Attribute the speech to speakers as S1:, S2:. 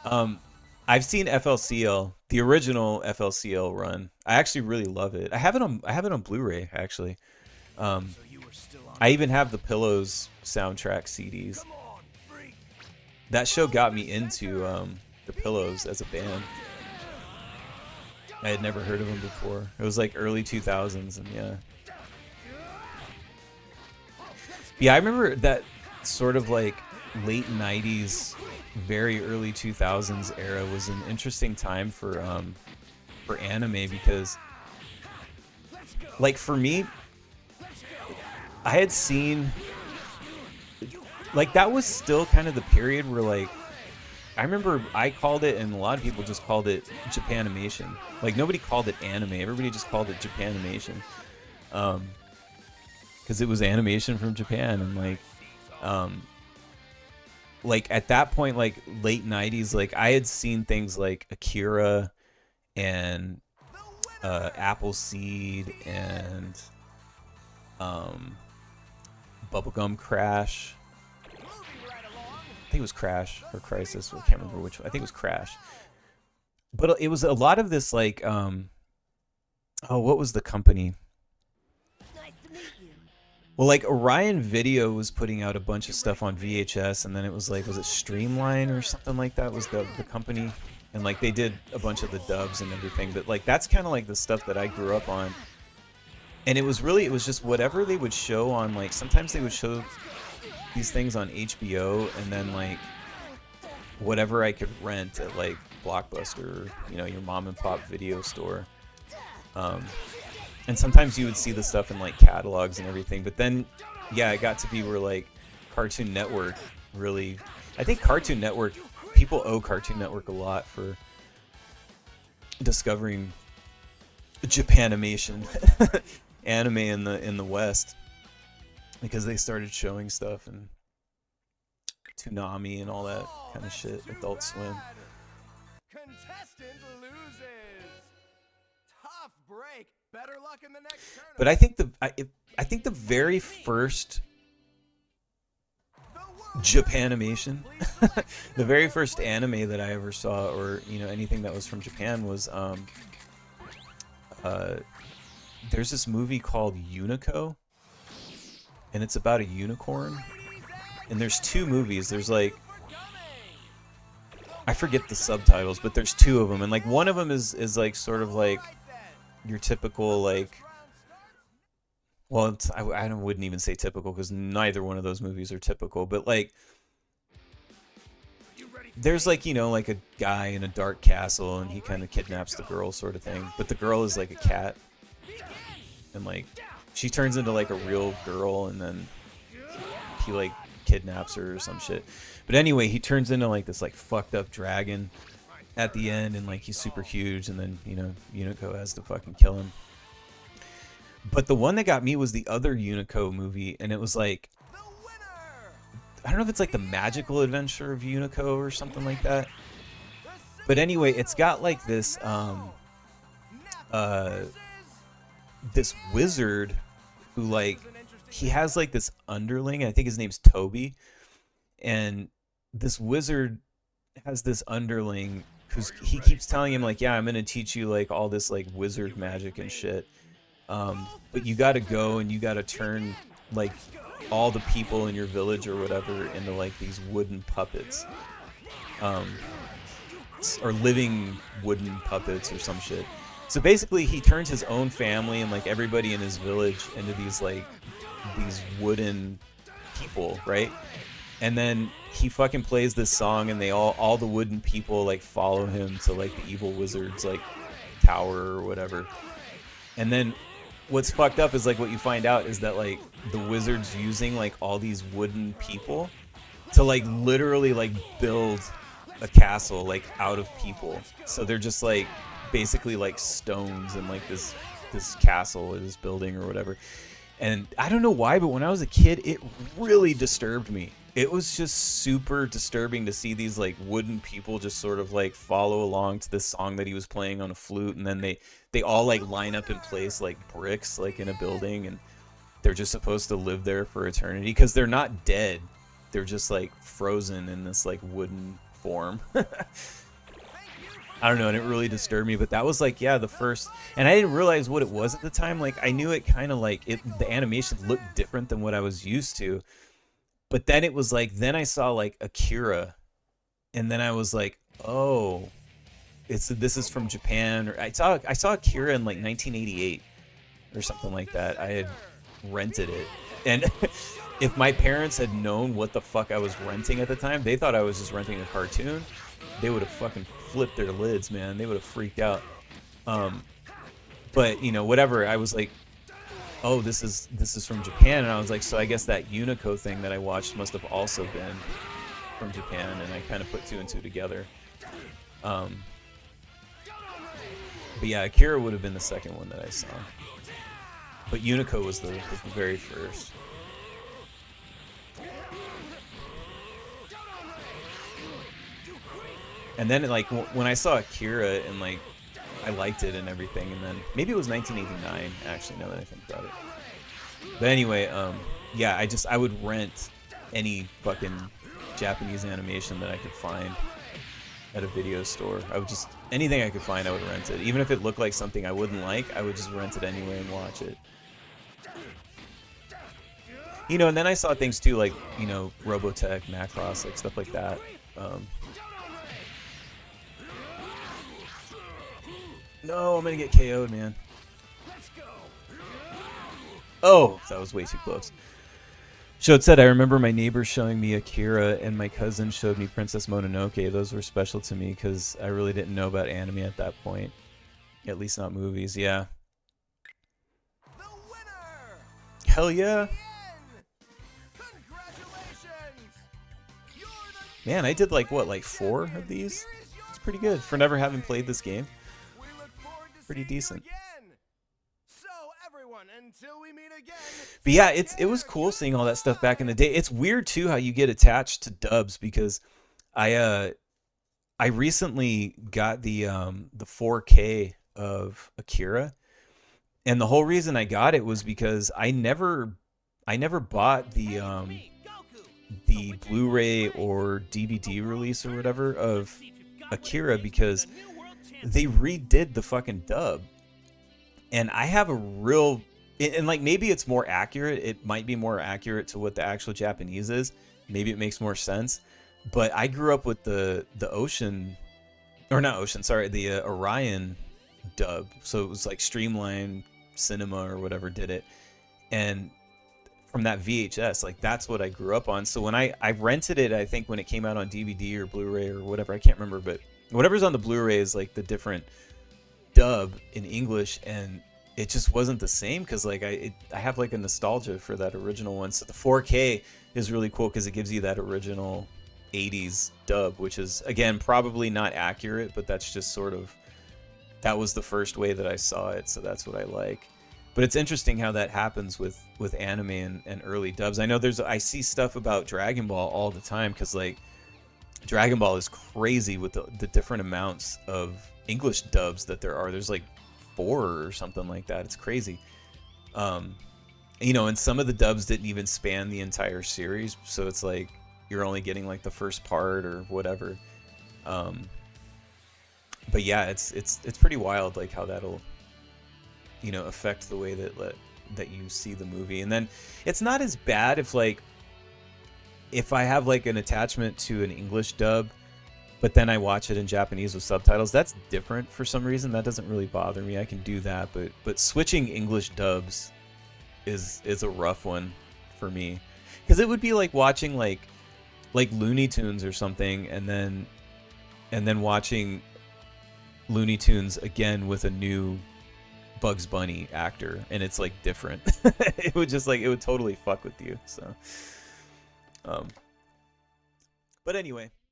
S1: Um, I've seen FLCL, the original FLCL run. I actually really love it. I have it on Blu-ray actually. Um,
S2: So you were still on
S1: I
S2: Earth.
S1: even have the Pillows soundtrack CDs. That show got me into the Pillows as a band. I had never heard of them before. It was like early 2000s, and yeah. Yeah, I remember that sort of like late 90s, very early 2000s era was an interesting time for anime because like for me, I had seen like that was still kind of the period where like I remember I called it and a lot of people just called it Japanimation. Like nobody called it anime. Everybody just called it Japanimation. Um because it was animation from Japan and um like at that point like late 90s like I had seen things like Akira and Appleseed and um Bubblegum Crash. I think it was Crash or Crisis. I can't remember which one. I think it was Crash. But it was a lot of this like oh, what was the company? Well, like Orion Video was putting out a bunch of stuff on VHS, and then it was like, was it Streamline or something like that? Was the company, and like they did a bunch of the dubs and everything. But like that's kind of like the stuff that I grew up on, and it was just whatever they would show on like sometimes they would show these things on HBO, and then like whatever I could rent at like Blockbuster, you know, your mom and pop video store. Um, and sometimes you would see the stuff in like catalogs and everything. But then, yeah, it got to be where like Cartoon Network really. I think Cartoon Network people owe Cartoon Network a lot for discovering Japanimation, anime in the West, because they started showing stuff and Toonami and all that kind of shit. Adult Swim.
S2: Contestant loses. Tough break. Better luck in the next
S1: But I
S2: tournament.
S1: think I think the very first Japanimation, the very first anime that I ever saw, or you know anything that was from Japan, was uh, there's this movie called Unico, and it's about a unicorn. And there's two movies. There's like I forget the subtitles, but there's two of them, and like one of them is like sort of like your typical like well I wouldn't even say typical because neither one of those movies are typical, but like there's like you know like a guy in a dark castle and he kind of kidnaps the girl sort of thing, but the girl is like a cat and like she turns into like a real girl and then he like kidnaps her or some shit. But anyway, he turns into like this like fucked up dragon at the end and like he's super huge and then you know Unico has to fucking kill him. But the one that got me was the other Unico movie, and it was like I don't know if it's like the magical adventure of Unico or something like that. But anyway, it's got like uh this wizard who like he has like this underling. I think his name's Toby, and this wizard has this underling who's he keeps telling him like, yeah, I'm gonna teach you like all this like wizard magic and shit. But you gotta go and you gotta turn like all the people in your village or whatever into like these wooden puppets, um, or living wooden puppets or some shit. So basically, he turns his own family and like everybody in his village into these wooden people, right? And then he fucking plays this song, and they all the wooden people like follow him to like the evil wizard's like tower or whatever. And then what's fucked up is like what you find out is that like the wizard's using like all these wooden people to like literally like build a castle like out of people. So they're just like basically like stones and like this castle or this building or whatever. And I don't know why, but when I was a kid, it really disturbed me. It was just super disturbing to see these like wooden people just sort of like follow along to this song that he was playing on a flute, and then they all like line up in place like bricks like in a building, and they're just supposed to live there for eternity because they're not dead. They're just like frozen in this like wooden form. I don't know, and it really disturbed me, but that was like, yeah, the first, and I didn't realize what it was at the time. Like, I knew it kind of like, the animation looked different than what I was used to, but then it was like, then I saw like Akira, and then I was like, oh, this is from Japan. Or I saw Akira in like 1988 or something like that. I had rented it, and if my parents had known what the fuck I was renting at the time, they thought I was just renting a cartoon. They would have fucking flipped their lids, man. They would have freaked out. But you know, whatever. I was like, oh, this is from Japan, and I was like, so I guess that Unico thing that I watched must have also been from Japan, and I kind of put two and two together. But yeah, Akira would have been the second one that I saw. But Unico was the very first. And then like when I saw Akira and like I liked it and everything, and then maybe it was 1989 actually, now that I think about it. But anyway, yeah, I would rent any fucking Japanese animation that I could find at a video store. I would just, anything I could find, I would rent it. Even if it looked like something I wouldn't like, I would just rent it anyway and watch it. You know, and then I saw things too, like, you know, Robotech, Macross, like stuff like that. No, I'm gonna get KO'd, man. Oh, that was way too close. Showed said, I remember my neighbor showing me Akira, and my cousin showed me Princess Mononoke. Those were special to me because I really didn't know about anime at that point. At least not movies, yeah.
S2: The winner!
S1: Hell yeah. Man, I did like, what, like 4 of these? It's pretty good for never having played this game. Pretty decent.
S2: So everyone, until we meet again.
S1: But yeah, it was cool seeing all that stuff back in the day. It's weird too how you get attached to dubs, because I recently got the 4K of Akira, and the whole reason I got it was because I never bought the Blu-ray or DVD release or whatever of Akira, because they redid the fucking dub, and I have a real, and like maybe it's more accurate, it might be more accurate to what the actual Japanese is, maybe it makes more sense, but I grew up with the Ocean, or not Ocean, sorry, the Orion dub, so it was like Streamline Cinema or whatever did it, and from that VHS, like that's what I grew up on. So when I rented it, I think when it came out on DVD or Blu-ray or whatever, I can't remember, but whatever's on the Blu-ray is like the different dub in English, and it just wasn't the same, because like I have like a nostalgia for that original one. So the 4K is really cool because it gives you that original 80s dub, which is, again, probably not accurate, but that's just sort of, that was the first way that I saw it, so that's what I like. But it's interesting how that happens with anime and early dubs. I know I see stuff about Dragon Ball all the time, because like Dragon Ball is crazy with the different amounts of English dubs that there are. There's like 4 or something like that. It's crazy. You know, and some of the dubs didn't even span the entire series, so it's like you're only getting like the first part or whatever. But yeah, it's pretty wild, like how that'll, you know, affect the way that you see the movie. And then it's not as bad if I have like an attachment to an English dub, but then I watch it in Japanese with subtitles. That's different for some reason. That doesn't really bother me. I can do that, but switching English dubs is a rough one for me, because it would be like watching like Looney Tunes or something, and then watching Looney Tunes again with a new Bugs Bunny actor, and it's like different. It would totally fuck with you. So but anyway,